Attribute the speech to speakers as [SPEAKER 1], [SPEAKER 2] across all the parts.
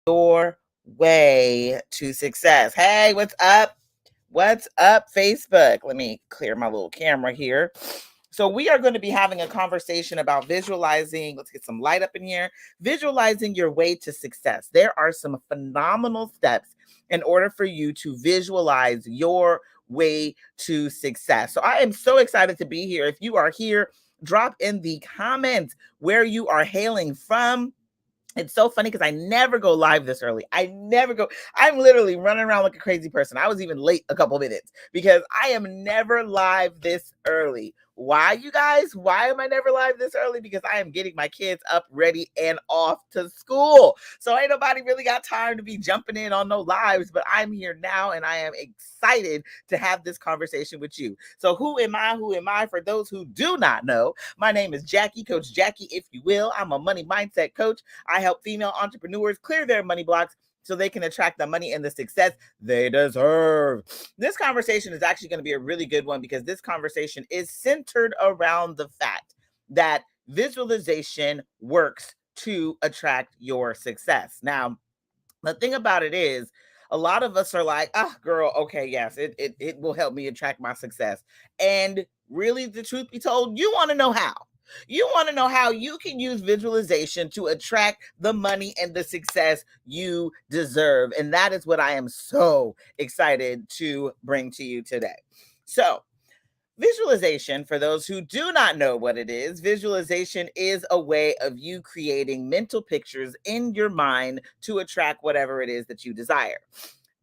[SPEAKER 1] your way to success. Hey, what's up? What's up, Facebook? Let me clear my little camera here. So, we are going to be having a conversation about visualizing. Let's get some light up in here. Visualizing your way to success. There are some phenomenal steps in order for you to visualize your way to success. So, I am so excited to be here. If you are here, drop in the comments where you are hailing from. It's so funny because I never go live this early. I never go. I'm literally running around like a crazy person. I was even late a couple minutes because I am never live this early. Why, you guys? Why am I never live this early? Because I am getting my kids up, ready, and off to school. So ain't nobody really got time to be jumping in on no lives, but I'm here now and I am excited to have this conversation with you. So who am I? Who am I? For those who do not know, my name is Jackie, Coach Jackie, if you will. I'm a money mindset coach. I help female entrepreneurs clear their money blocks so they can attract the money and the success they deserve. This conversation is actually going to be a really good one because this conversation is centered around the fact that visualization works to attract your success. Now, the thing about it is, a lot of us are like, ah, girl, okay, yes, it will help me attract my success. And really, the truth be told, you want to know how. You want to know how you can use visualization to attract the money and the success you deserve. And that is what I am so excited to bring to you today. So, visualization, for those who do not know what it is, visualization is a way of you creating mental pictures in your mind to attract whatever it is that you desire.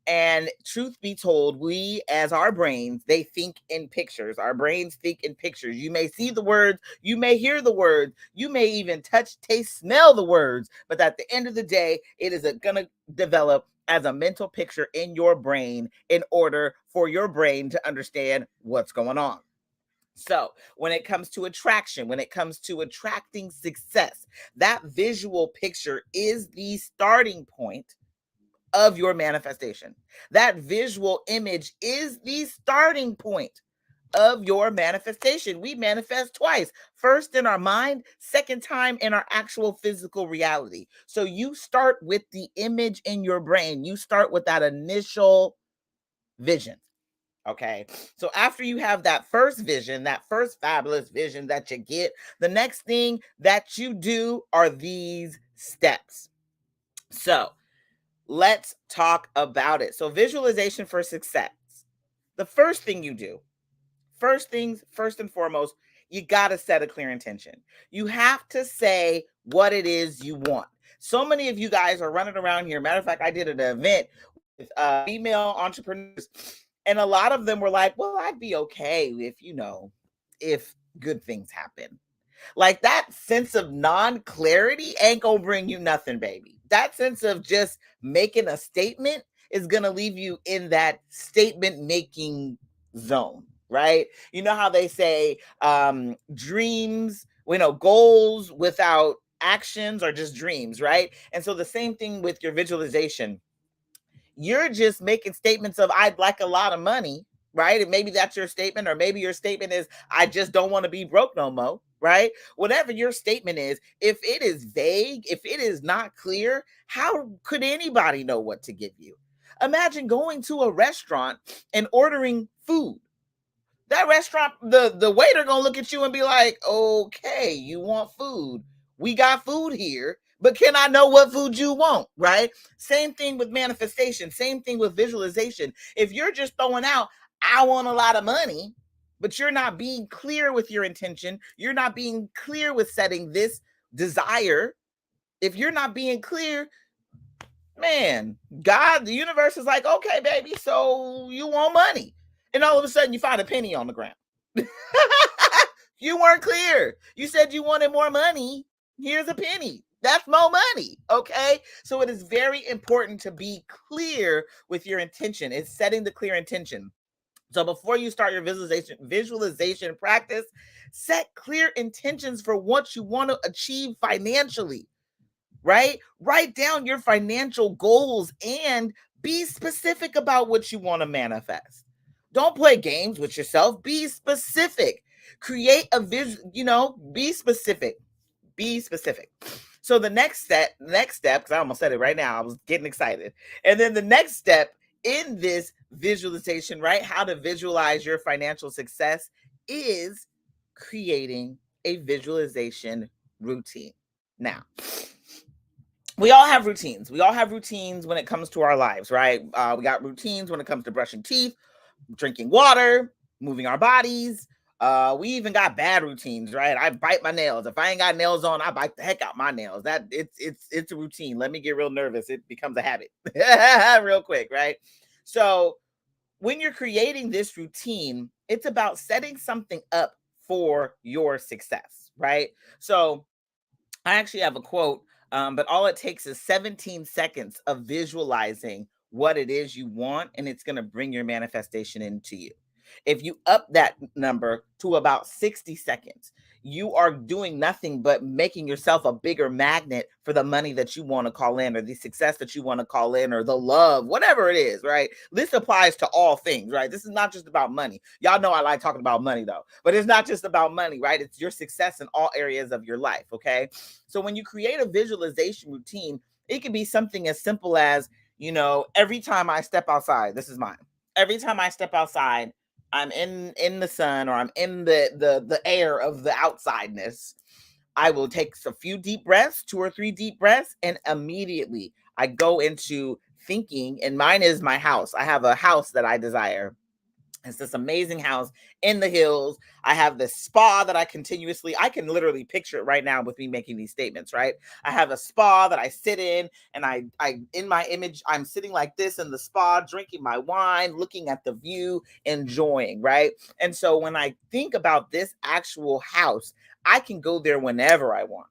[SPEAKER 1] And truth be told, we, as our brains, they think in pictures. Our brains think in pictures. You may see the words, you may hear the words, you may even touch, taste, smell the words, but at the end of the day, it is going to develop as a mental picture in your brain in order for your brain to understand what's going on. So, when it comes to attraction, when it comes to attracting success, that visual picture is the starting point of your manifestation. That visual image is the starting point of your manifestation. We manifest twice. First in our mind, second time in our actual physical reality. So you start with the image in your brain. You start with that initial vision. Okay. So after you have that first vision, that first fabulous vision that you get, the next thing that you do are these steps. So let's talk about it. So, visualization for success. The first thing you do, first and foremost, you got to set a clear intention. You have to say what it is you want. So many of you guys are running around here. Matter of fact, I did an event with female entrepreneurs, and a lot of them were like, well, I'd be okay if good things happen. Like, that sense of non-clarity ain't gonna bring you nothing, baby. That sense of just making a statement is gonna leave you in that statement making zone, right? You know how they say dreams, goals without actions are just dreams, right? And so the same thing with your visualization. You're just making statements of I'd like a lot of money, right? And maybe that's your statement, or maybe your statement is I just don't want to be broke no more, right? Whatever your statement is, if it is vague, if it is not clear, how could anybody know what to give you? Imagine going to a restaurant and ordering food. That restaurant, the waiter gonna look at you and be like, okay, you want food, we got food here, but can I know what food you want, right? Same thing with manifestation, same thing with visualization. If you're just throwing out I want a lot of money, but you're not being clear with your intention, you're not being clear with setting this desire. If you're not being clear, man, God, the universe is like, okay, baby, so you want money. And all of a sudden you find a penny on the ground. You weren't clear. You said you wanted more money. Here's a penny. That's more money. Okay. So it is very important to be clear with your intention. It's setting the clear intention. So before you start your visualization practice, set clear intentions for what you want to achieve financially, right? Write down your financial goals and be specific about what you want to manifest. Don't play games with yourself. Be specific. Create a vision, be specific. Be specific. So the next step, because I almost said it right now, I was getting excited. And then the next step in this visualization, right? How to visualize your financial success is creating a visualization routine. Now, we all have routines. We all have routines when it comes to our lives, right? We got routines when it comes to brushing teeth, drinking water, moving our bodies. We even got bad routines, right? I bite my nails. If I ain't got nails on, I bite the heck out my nails. That it's a routine. Let me get real nervous. It becomes a habit real quick, right? So when you're creating this routine, it's about setting something up for your success, right? So I actually have a quote, but all it takes is 17 seconds of visualizing what it is you want, and it's going to bring your manifestation into you. If you up that number to about 60 seconds, you are doing nothing but making yourself a bigger magnet for the money that you want to call in, or the success that you want to call in, or the love, whatever it is, right? This applies to all things, right? This is not just about money. Y'all know I like talking about money though, but it's not just about money, right? It's your success in all areas of your life, okay? So when you create a visualization routine, it can be something as simple as, every time I step outside, this is mine. Every time I step outside, I'm in the sun, or I'm in the air of the outsideness. I will take a few deep breaths, 2 or 3 deep breaths, and immediately I go into thinking. And mine is my house. I have a house that I desire. It's this amazing house in the hills. I have this spa that I can literally picture it right now with me making these statements, right? I have a spa that I sit in, and I in my image, I'm sitting like this in the spa, drinking my wine, looking at the view, enjoying, right? And so when I think about this actual house, I can go there whenever I want,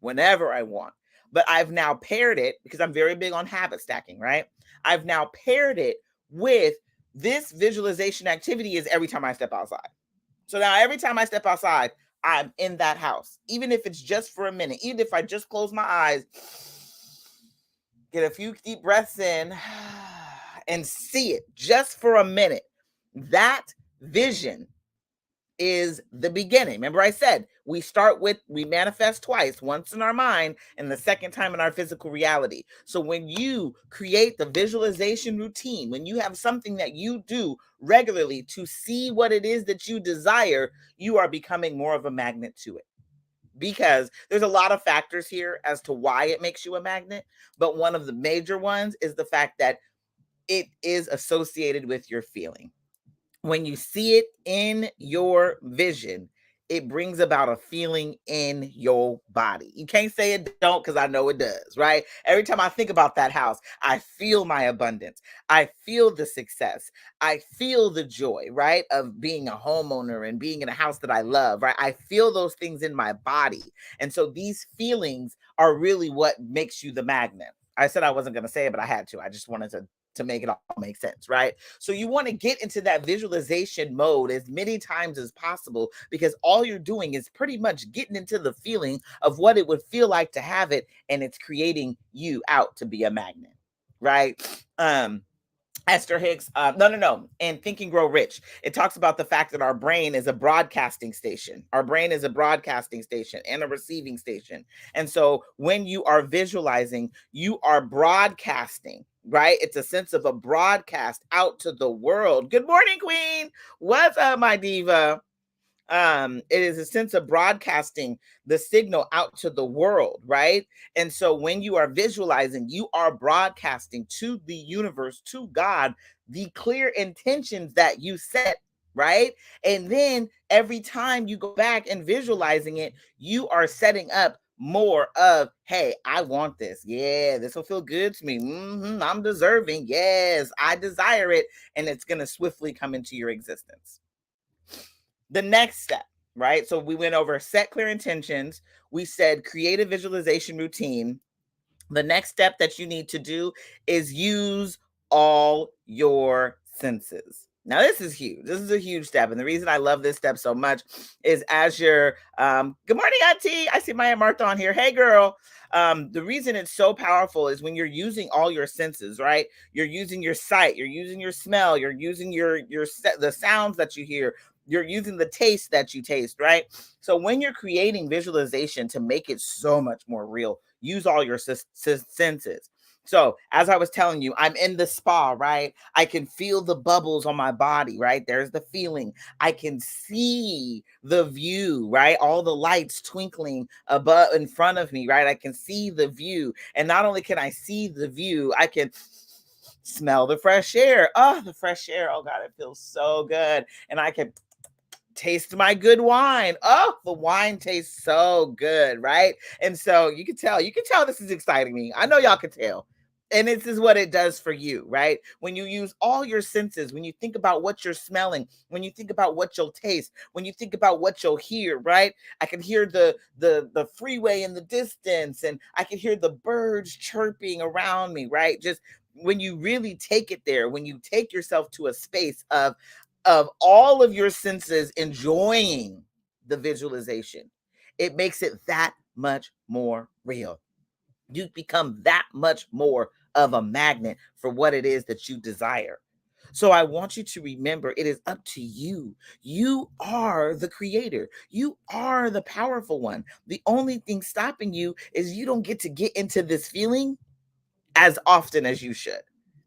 [SPEAKER 1] whenever I want. But I've now paired it, because I'm very big on habit stacking, right? I've now paired it with this visualization activity is every time I step outside. So now every time I step outside, I'm in that house, even if it's just for a minute, even if I just close my eyes, get a few deep breaths in, and see it just for a minute. That vision is the beginning. Remember, I said we manifest twice, once in our mind and the second time in our physical reality. So when you create the visualization routine, when you have something that you do regularly to see what it is that you desire, you are becoming more of a magnet to it. Because there's a lot of factors here as to why it makes you a magnet, but one of the major ones is the fact that it is associated with your feeling. When you see it in your vision, it brings about a feeling in your body. You can't say it don't, because I know it does, right? Every time I think about that house, I feel my abundance. I feel the success. I feel the joy, right, of being a homeowner and being in a house that I love, right? I feel those things in my body. And so these feelings are really what makes you the magnet. I said I wasn't going to say it, but I had to. I just wanted to make it all make sense, right? So you want to get into that visualization mode as many times as possible, because all you're doing is pretty much getting into the feeling of what it would feel like to have it, and it's creating you out to be a magnet, right? Esther Hicks, no. And Think and Grow Rich, it talks about the fact that our brain is a broadcasting station. Our brain is a broadcasting station and a receiving station. And so when you are visualizing, you are broadcasting, right? It's a sense of a broadcast out to the world. Good morning, Queen. What's up, my diva? It is a sense of broadcasting the signal out to the world, right? And so when you are visualizing, you are broadcasting to the universe, to God, the clear intentions that you set, right? And then every time you go back and visualizing it, you are setting up more of, hey, I want this. Yeah, this will feel good to me. I'm deserving. Yes, I desire it. And it's going to swiftly come into your existence. The next step, right? So we went over set clear intentions. We said create a visualization routine. The next step that you need to do is use all your senses. Now, this is huge. This is a huge step. And the reason I love this step so much is as you're, good morning, Auntie. I see my Aunt Martha on here. Hey, girl. The reason it's so powerful is when you're using all your senses, right? You're using your sight, you're using your smell, you're using the sounds that you hear, you're using the taste that you taste, right? So when you're creating visualization to make it so much more real, use all your senses. So, as I was telling you, I'm in the spa, right? I can feel the bubbles on my body, right? There's the feeling. I can see the view, right? All the lights twinkling above in front of me, right? I can see the view. And not only can I see the view, I can smell the fresh air. Oh, the fresh air. Oh, God, it feels so good. And I can taste my good wine. Oh, the wine tastes so good, right? And so you can tell this is exciting me. I know y'all can tell. And this is what it does for you, right? When you use all your senses, when you think about what you're smelling, when you think about what you'll taste, when you think about what you'll hear, right? I can hear the freeway in the distance, and I can hear the birds chirping around me, right? Just when you really take it there, when you take yourself to a space of all of your senses enjoying the visualization, it makes it that much more real. You become that much more of a magnet for what it is that you desire. So I want you to remember, it is up to you. You are the creator. You are the powerful one. The only thing stopping you is you don't get to get into this feeling as often as you should.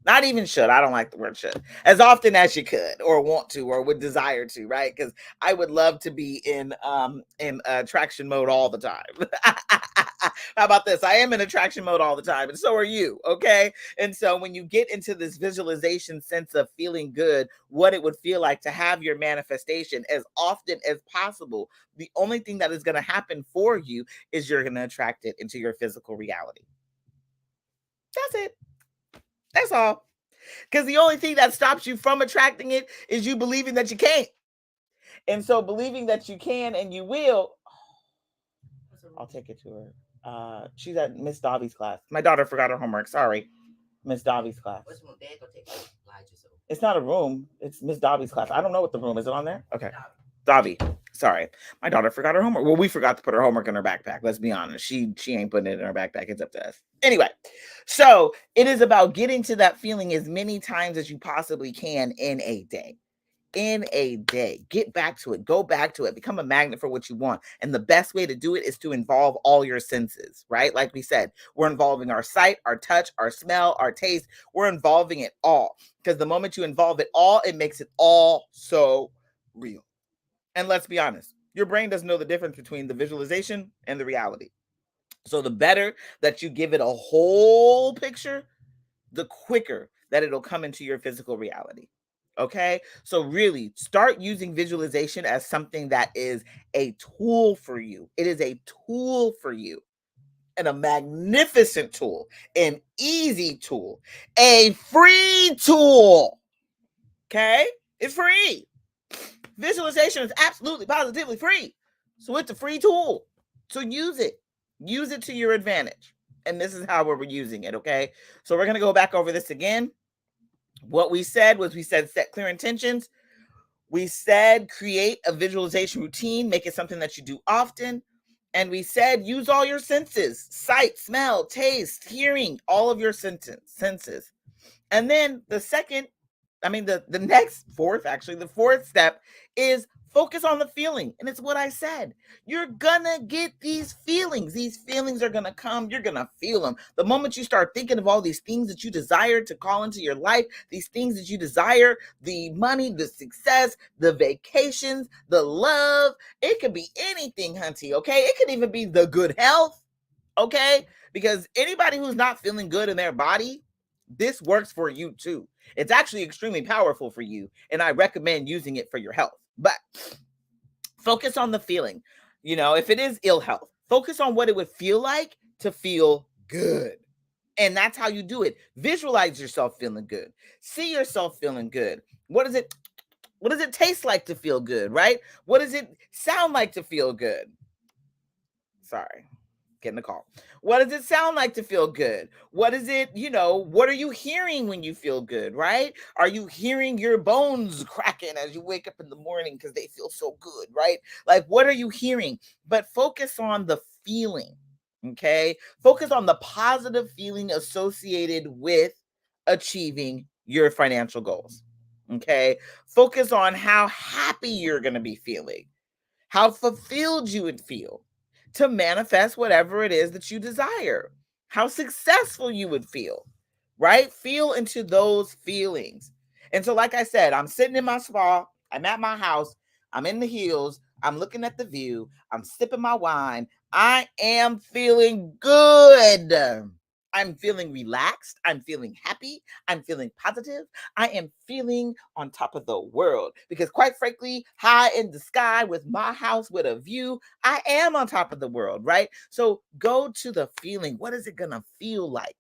[SPEAKER 1] Not even should. I don't like the word should. As often as you could or want to or would desire to, right? Because I would love to be in attraction mode all the time. How about this? I am in attraction mode all the time, and so are you, okay? And so when you get into this visualization sense of feeling good, what it would feel like to have your manifestation as often as possible, the only thing that is going to happen for you is you're going to attract it into your physical reality. That's it. That's all. Because the only thing that stops you from attracting it is you believing that you can't. And so believing that you can and you will, I'll take it to her. She's at Miss Dobby's class. My daughter forgot her homework. Sorry. Miss Dobby's class. It's not a room. It's Miss Dobby's class. I don't know what the room is. It on there? Okay. Dobby. Sorry. My daughter forgot her homework. Well, we forgot to put her homework in her backpack. Let's be honest. She ain't putting it in her backpack. It's up to us. Anyway, so it is about getting to that feeling as many times as you possibly can in a day. In a day. Get back to it. Go back to it. Become a magnet for what you want. And the best way to do it is to involve all your senses, right? Like we said, we're involving our sight, our touch, our smell, our taste. We're involving it all. Because the moment you involve it all, it makes it all so real. And let's be honest, your brain doesn't know the difference between the visualization and the reality. So the better that you give it a whole picture, the quicker that it'll come into your physical reality. Okay. So really start using visualization as something that is a tool for you. It is a tool for you, and a magnificent tool, an easy tool, a free tool. Okay. It's free. Visualization is absolutely positively free. So it's a free tool. So use it. Use it to your advantage. And this is how we're using it, okay? So we're going to go back over this again. What we said was set clear intentions. We said create a visualization routine, make it something that you do often. And we said use all your senses, sight, smell, taste, hearing, all of your senses. And then the fourth step is focus on the feeling. And it's what I said. You're gonna get these feelings. These feelings are gonna come. You're gonna feel them. The moment you start thinking of all these things that you desire to call into your life, these things that you desire, the money, the success, the vacations, the love, it could be anything, hunty, okay? It could even be the good health, okay? Because anybody who's not feeling good in their body, this works for you too. It's actually extremely powerful for you, and I recommend using it for your health. But focus on the feeling. If it is ill health, focus on what it would feel like to feel good. And that's how you do it. Visualize yourself feeling good. See yourself feeling good. What does it taste like to feel good, right? What does it sound like to feel good? Sorry. Getting a call. What does it sound like to feel good? What is it, what are you hearing when you feel good, right? Are you hearing your bones cracking as you wake up in the morning because they feel so good, right? Like, what are you hearing? But focus on the feeling, okay? Focus on the positive feeling associated with achieving your financial goals, okay? Focus on how happy you're going to be feeling, how fulfilled you would feel to manifest whatever it is that you desire, how successful you would feel, right? Feel into those feelings. And so, like I said, I'm sitting in my spa, I'm at my house, I'm in the hills, I'm looking at the view, I'm sipping my wine. I am feeling good. I'm feeling relaxed. I'm feeling happy. I'm feeling positive. I am feeling on top of the world because, quite frankly, high in the sky with my house with a view, I am on top of the world, right? So go to the feeling. What is it going to feel like?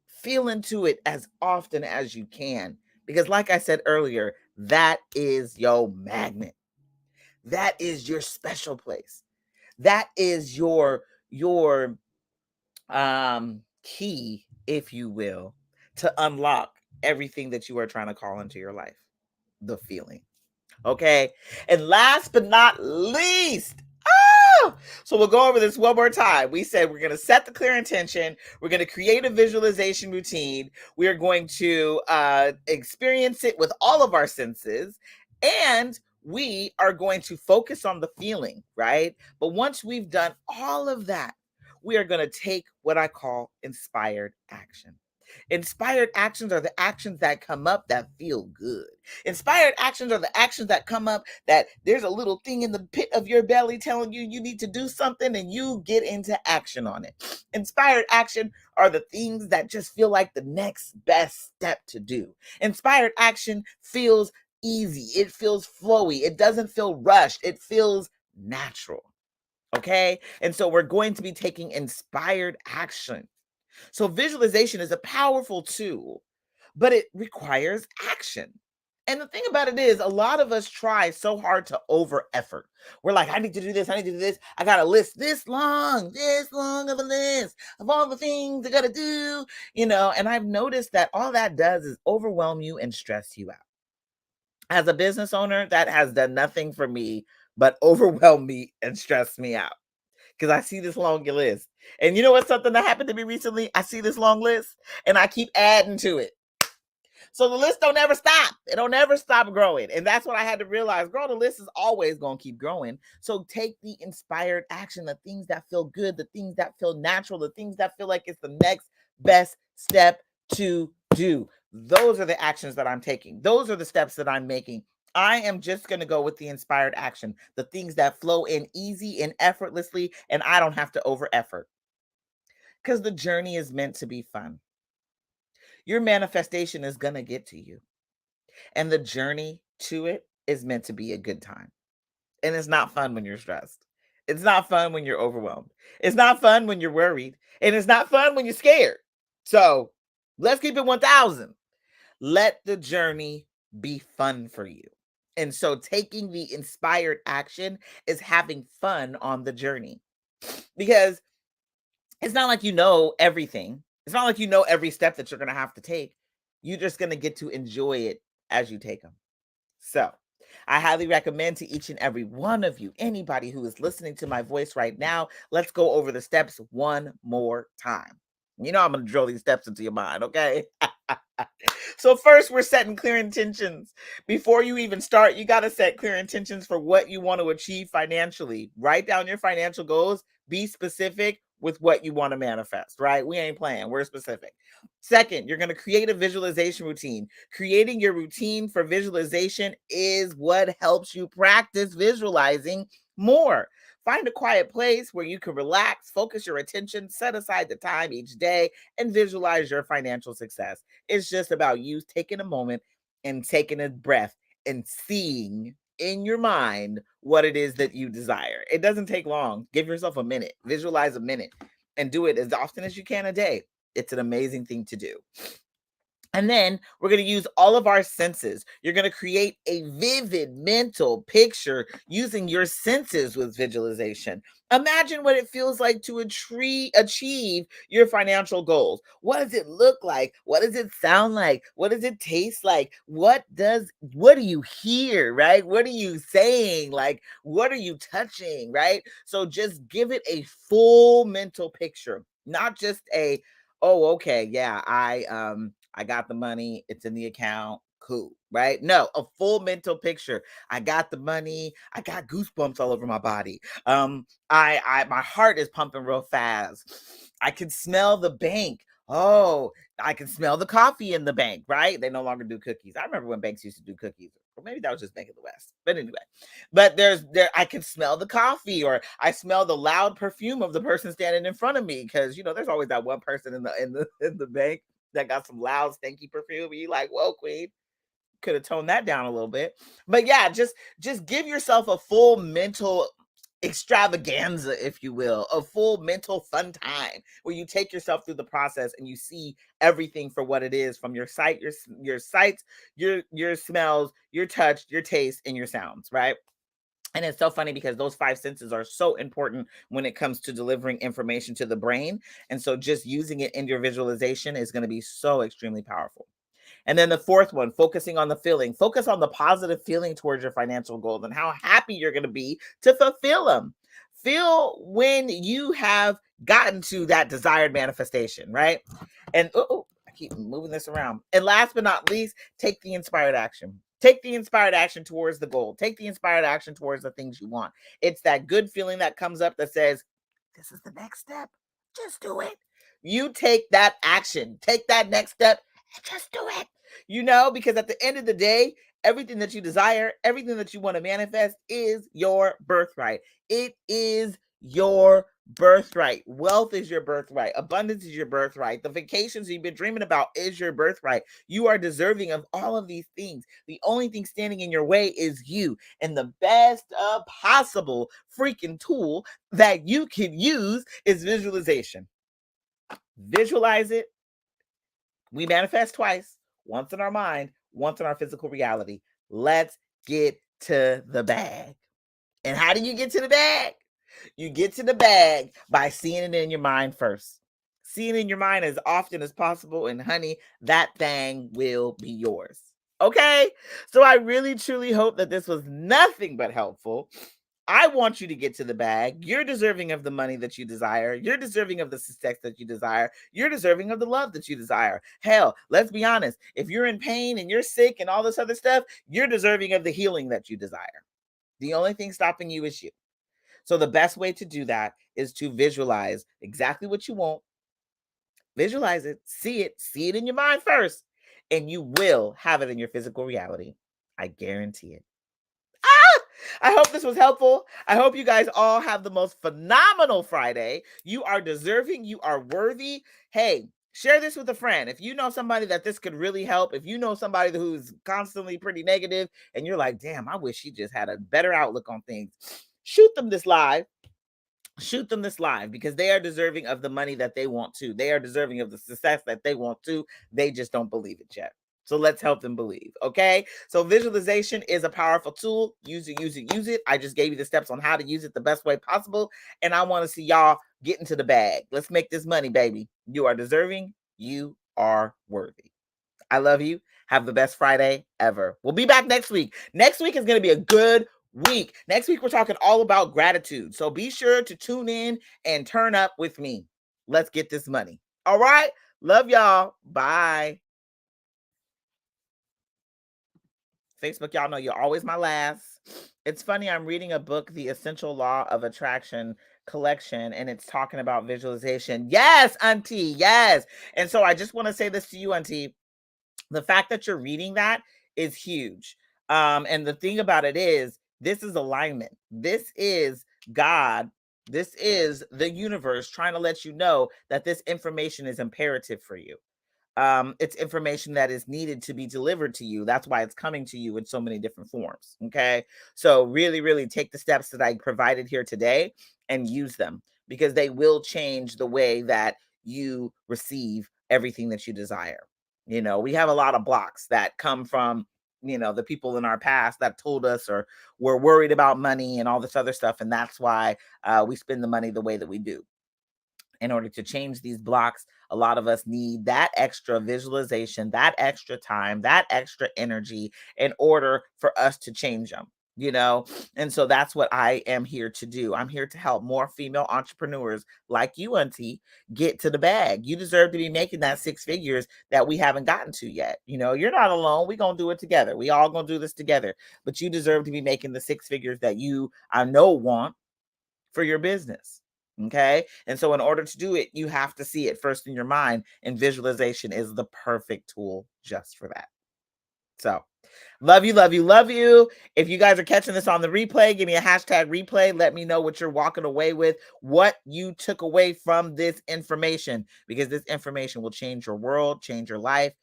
[SPEAKER 1] Feel into it as often as you can because, like I said earlier, that is your magnet. That is your special place. That is your key, if you will, to unlock everything that you are trying to call into your life. The feeling. Okay. And last but not least, so we'll go over this one more time. We said we're going to set the clear intention. We're going to create a visualization routine. We are going to experience it with all of our senses. And we are going to focus on the feeling, right? But once we've done all of that, we are going to take what I call inspired action. Inspired actions are the actions that come up that feel good. Inspired actions are the actions that come up that there's a little thing in the pit of your belly telling you you need to do something and you get into action on it. Inspired action are the things that just feel like the next best step to do. Inspired action feels easy. It feels flowy. It doesn't feel rushed. It feels natural. Okay. And so we're going to be taking inspired action. So visualization is a powerful tool, but it requires action. And the thing about it is, a lot of us try so hard to over effort. We're like, I need to do this, I need to do this. I got a list this long of a list of all the things I got to do, and I've noticed that all that does is overwhelm you and stress you out. As a business owner, that has done nothing for me but overwhelm me and stress me out because I see this long list. And you know what's something that happened to me recently? I see this long list and I keep adding to it. So the list don't ever stop. It don't ever stop growing. And that's what I had to realize. Girl, the list is always going to keep growing. So take the inspired action, the things that feel good, the things that feel natural, the things that feel like it's the next best step to do. Those are the actions that I'm taking. Those are the steps that I'm making. I am just going to go with the inspired action, the things that flow in easy and effortlessly, and I don't have to over effort because the journey is meant to be fun. Your manifestation is going to get to you, and the journey to it is meant to be a good time. And it's not fun when you're stressed. It's not fun when you're overwhelmed. It's not fun when you're worried, and it's not fun when you're scared. So let's keep it 1000. Let the journey be fun for you. And so taking the inspired action is having fun on the journey because it's not like you know everything. It's not like you know every step that you're going to have to take. You're just going to get to enjoy it as you take them. So I highly recommend to each and every one of you, anybody who is listening to my voice right now, let's go over the steps one more time. You know, I'm going to drill these steps into your mind, okay? So first, we're setting clear intentions. Before you even start, you got to set clear intentions for what you want to achieve financially. Write down your financial goals. Be specific with what you want to manifest, right? We ain't playing. We're specific. Second, you're going to create a visualization routine. Creating your routine for visualization is what helps you practice visualizing more. Find a quiet place where you can relax, focus your attention, set aside the time each day, and visualize your financial success. It's just about you taking a moment and taking a breath and seeing in your mind what it is that you desire. It doesn't take long. Give yourself a minute, visualize a minute, and do it as often as you can a day. It's an amazing thing to do. And then we're going to use all of our senses. You're going to create a vivid mental picture using your senses with visualization. Imagine what it feels like to achieve your financial goals. What does it look like? What does it sound like? What does it taste like? What do you hear, right? What are you saying? Like, what are you touching, right? So just give it a full mental picture, not just a, oh, okay, yeah, I got the money, it's in the account, cool, right? No, a full mental picture. I got the money. I got goosebumps all over my body. My heart is pumping real fast. I can smell the bank. Oh, I can smell the coffee in the bank, right? They no longer do cookies. I remember when banks used to do cookies, or maybe that was just Bank of the West. But anyway, but there I can smell the coffee, or I smell the loud perfume of the person standing in front of me, because there's always that one person in the bank that got some loud stinky perfume. And you like, whoa, queen, could have toned that down a little bit. But yeah, just give yourself a full mental extravaganza, if you will, a full mental fun time where you take yourself through the process and you see everything for what it is, from your sight, your sights, your smells, your touch, your taste, and your sounds, right? And it's so funny because those five senses are so important when it comes to delivering information to the brain. And so just using it in your visualization is going to be so extremely powerful. And then the fourth one, focusing on the feeling. Focus on the positive feeling towards your financial goals and how happy you're going to be to fulfill them. Feel when you have gotten to that desired manifestation, right? And I keep moving this around. And last but not least, take the inspired action. Take the inspired action towards the goal. Take the inspired action towards the things you want. It's that good feeling that comes up that says, this is the next step. Just do it. You take that action. Take that next step and just do it. Because at the end of the day, everything that you desire, everything that you want to manifest is your birthright. It is your birthright. Wealth is your birthright. Abundance is your birthright. The vacations you've been dreaming about is your birthright. You are deserving of all of these things. The only thing standing in your way is you. And the best possible freaking tool that you can use is visualization. Visualize it. We manifest twice, once in our mind, once in our physical reality. Let's get to the bag. And how do you get to the bag? You get to the bag by seeing it in your mind first. See it in your mind as often as possible, and honey, that thing will be yours. Okay? So I really, truly hope that this was nothing but helpful. I want you to get to the bag. You're deserving of the money that you desire. You're deserving of the success that you desire. You're deserving of the love that you desire. Hell, let's be honest. If you're in pain and you're sick and all this other stuff, you're deserving of the healing that you desire. The only thing stopping you is you. So the best way to do that is to visualize exactly what you want. Visualize it, see it in your mind first, and you will have it in your physical reality. I guarantee it. I hope this was helpful. I hope you guys all have the most phenomenal Friday. You are deserving. You are worthy. Hey, share this with a friend. If you know somebody that this could really help, if you know somebody who's constantly pretty negative and you're like, damn, I wish she just had a better outlook on things, shoot them this live. Shoot them this live, because they are deserving of the money that they want to. They are deserving of the success that they want to. They just don't believe it yet. So let's help them believe. Okay. So visualization is a powerful tool. Use it, use it, use it. I just gave you the steps on how to use it the best way possible. And I want to see y'all get into the bag. Let's make this money, baby. You are deserving. You are worthy. I love you. Have the best Friday ever. We'll be back next week. Next week is going to be a good week. Next week, we're talking all about gratitude. So be sure to tune in and turn up with me. Let's get this money. All right. Love y'all. Bye. Facebook, y'all know you're always my last. It's funny, I'm reading a book, The Essential Law of Attraction collection, and it's talking about visualization. Yes, Auntie, yes. And so I just want to say this to you, Auntie. The fact that you're reading that is huge. And the thing about it is, this is alignment. This is God. This is the universe trying to let you know that this information is imperative for you. It's information that is needed to be delivered to you. That's why it's coming to you in so many different forms. Okay. So really, really take the steps that I provided here today and use them, because they will change the way that you receive everything that you desire. We have a lot of blocks that come from, the people in our past that told us or were worried about money and all this other stuff. And that's why we spend the money the way that we do. In order to change these blocks, a lot of us need that extra visualization, that extra time, that extra energy in order for us to change them. you know? And so that's what I am here to do. I'm here to help more female entrepreneurs like you, Auntie, get to the bag. You deserve to be making that six figures that we haven't gotten to yet. You know, you're not alone. We're going to do it together. We all going to do this together. But you deserve to be making the six figures that you, I know, want for your business. Okay. And so, in order to do it, you have to see it first in your mind. And visualization is the perfect tool just for that. So, love you, love you, love you. If you guys are catching this on the replay, give me a hashtag replay. Let me know what you're walking away with, what you took away from this information, because this information will change your world, change your life,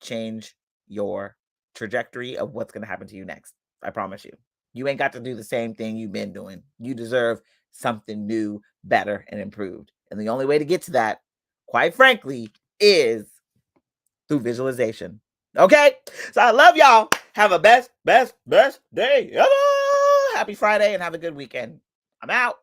[SPEAKER 1] change your trajectory of what's going to happen to you next. I promise you. You ain't got to do the same thing you've been doing. You deserve something new, better, and improved. And the only way to get to that, quite frankly, is through visualization. Okay? So I love y'all. Have a best day ever. Happy Friday and have a good weekend. I'm out.